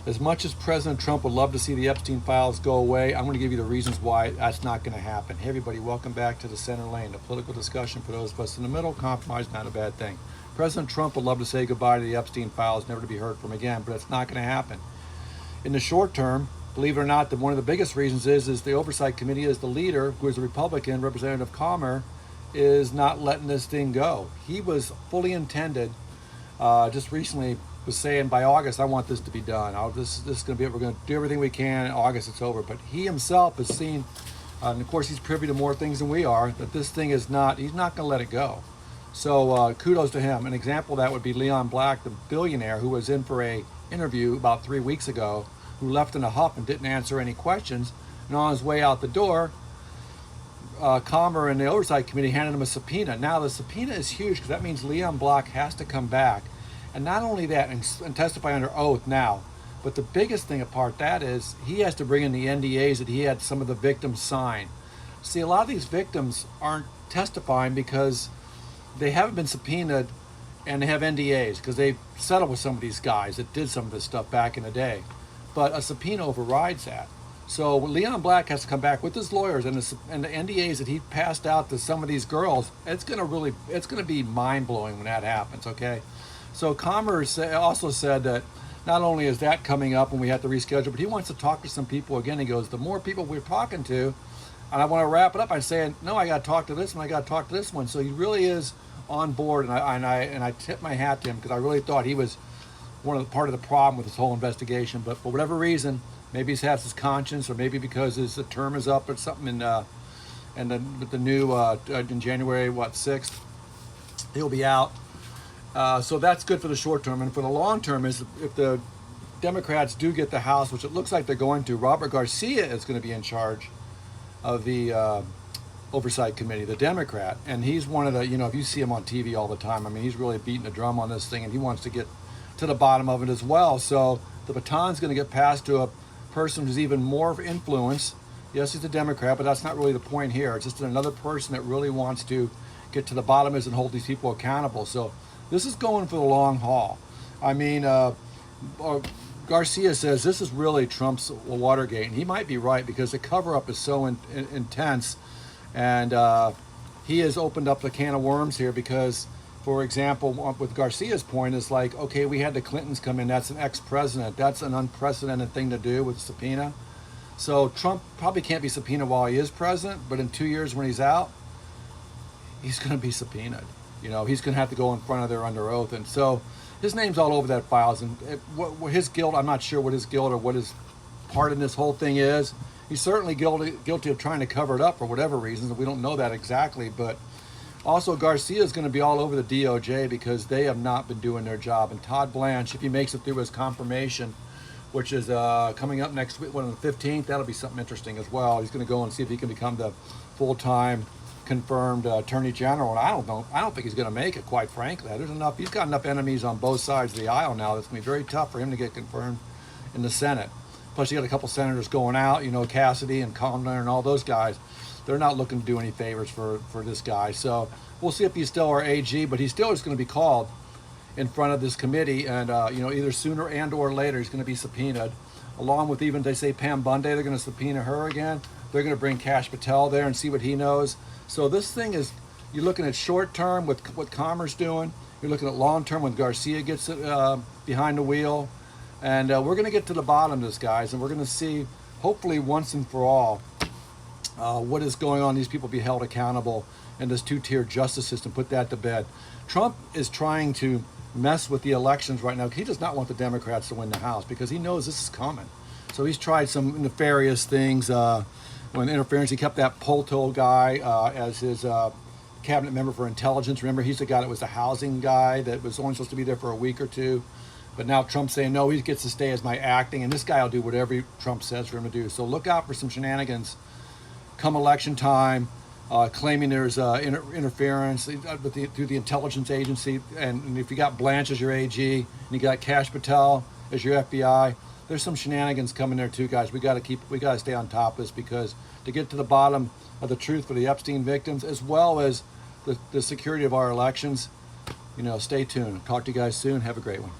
As much as President Trump would love to see the Epstein files go away, I'm going to give you the reasons why that's not going to happen. Hey everybody, welcome back to the Center Lane, a political discussion for those of us in the middle. Compromise, not a bad thing. President Trump would love to say goodbye to the Epstein files, never to be heard from again, but it's not going to happen. In the short term, believe it or not, that one of the biggest reasons is the Oversight Committee, is the leader, who is a Republican, Representative Comer, is not letting this thing go. He was fully intended, just recently was saying, by August, I want this to be done. This is going to be it. We're going to do everything we can. In August, it's over. But he himself has seen, and of course, he's privy to more things than we are, that this thing is not, he's not going to let it go. So kudos to him. An example of that would be Leon Black, the billionaire who was in for a interview about 3 weeks ago, who left in a huff and didn't answer any questions. And on his way out the door, Comer and the Oversight Committee handed him a subpoena. Now, the subpoena is huge because that means Leon Black has to come back. And not only that, and testify under oath now, but the biggest thing apart that is he has to bring in the NDAs that he had some of the victims sign. See, a lot of these victims aren't testifying because they haven't been subpoenaed and they have NDAs because they settled with some of these guys that did some of this stuff back in the day. But a subpoena overrides that. So Leon Black has to come back with his lawyers and the NDAs that he passed out to some of these girls. It's going to be mind-blowing when that happens, okay? So Comer also said that not only is that coming up and we have to reschedule, but he wants to talk to some people again. He goes, the more people we're talking to, and I want to wrap it up by saying, no, I got to talk to this one, I got to talk to this one. So he really is on board, and I tip my hat to him because I really thought he was part of the problem with this whole investigation. But for whatever reason, maybe he has his conscience, or maybe because his term is up or something, with the new in January 6th, he'll be out. So that's good for the short term. And for the long term is if the Democrats do get the House, which it looks like they're going to, Robert Garcia is going to be in charge of the Oversight Committee, the Democrat. And he's one of the, if you see him on TV all the time, I mean, he's really beating the drum on this thing, and he wants to get to the bottom of it as well. So the baton's going to get passed to a person who's even more influence. Yes, he's a Democrat, but that's not really the point here. It's just another person that really wants to get to the bottom of it and hold these people accountable. So this is going for the long haul. I mean, Garcia says this is really Trump's Watergate, and he might be right because the cover-up is so intense, and he has opened up the can of worms here because, for example, with Garcia's point is like, okay, we had the Clintons come in. That's an ex-president. That's an unprecedented thing to do with a subpoena. So Trump probably can't be subpoenaed while he is president, but in 2 years when he's out, he's going to be subpoenaed. He's going to have to go in front of there under oath. And so his name's all over that files. And what his guilt, I'm not sure what his guilt or what his part in this whole thing is. He's certainly guilty of trying to cover it up for whatever reasons. We don't know that exactly. But also Garcia is going to be all over the DOJ because they have not been doing their job. And Todd Blanche, if he makes it through his confirmation, which is coming up next week, on the 15th, that'll be something interesting as well. He's going to go and see if he can become the full-time confirmed Attorney General, and I don't think he's going to make it, quite frankly. He's got enough enemies on both sides of the aisle now that's going to be very tough for him to get confirmed in the Senate. Plus, you got a couple senators going out, Cassidy and Conner and all those guys. They're not looking to do any favors for this guy. So we'll see if he's still our AG, but he still is going to be called in front of this committee, and either sooner and or later he's going to be subpoenaed, along with even, they say, Pam Bundy. They're going to subpoena her again. They're going to bring Kash Patel there and see what he knows. So this thing is, you're looking at short term with what Comer's doing. You're looking at long term when Garcia gets behind the wheel. And we're going to get to the bottom of this, guys. And we're going to see, hopefully once and for all, what is going on. These people be held accountable and this two-tier justice system, put that to bed. Trump is trying to mess with the elections right now. He does not want the Democrats to win the House because he knows this is coming. So he's tried some nefarious things. When interference, he kept that Polto guy as his cabinet member for intelligence. Remember, he's the guy that was the housing guy that was only supposed to be there for a week or two. But now Trump's saying, no, he gets to stay as my acting, and this guy will do whatever Trump says for him to do. So look out for some shenanigans come election time, claiming there's interference through the intelligence agency. And if you got Blanche as your AG, and you got Kash Patel as your FBI, there's some shenanigans coming there too, guys. We got to stay on top of this, because to get to the bottom of the truth for the Epstein victims, as well as the security of our elections, stay tuned. Talk to you guys soon. Have a great one.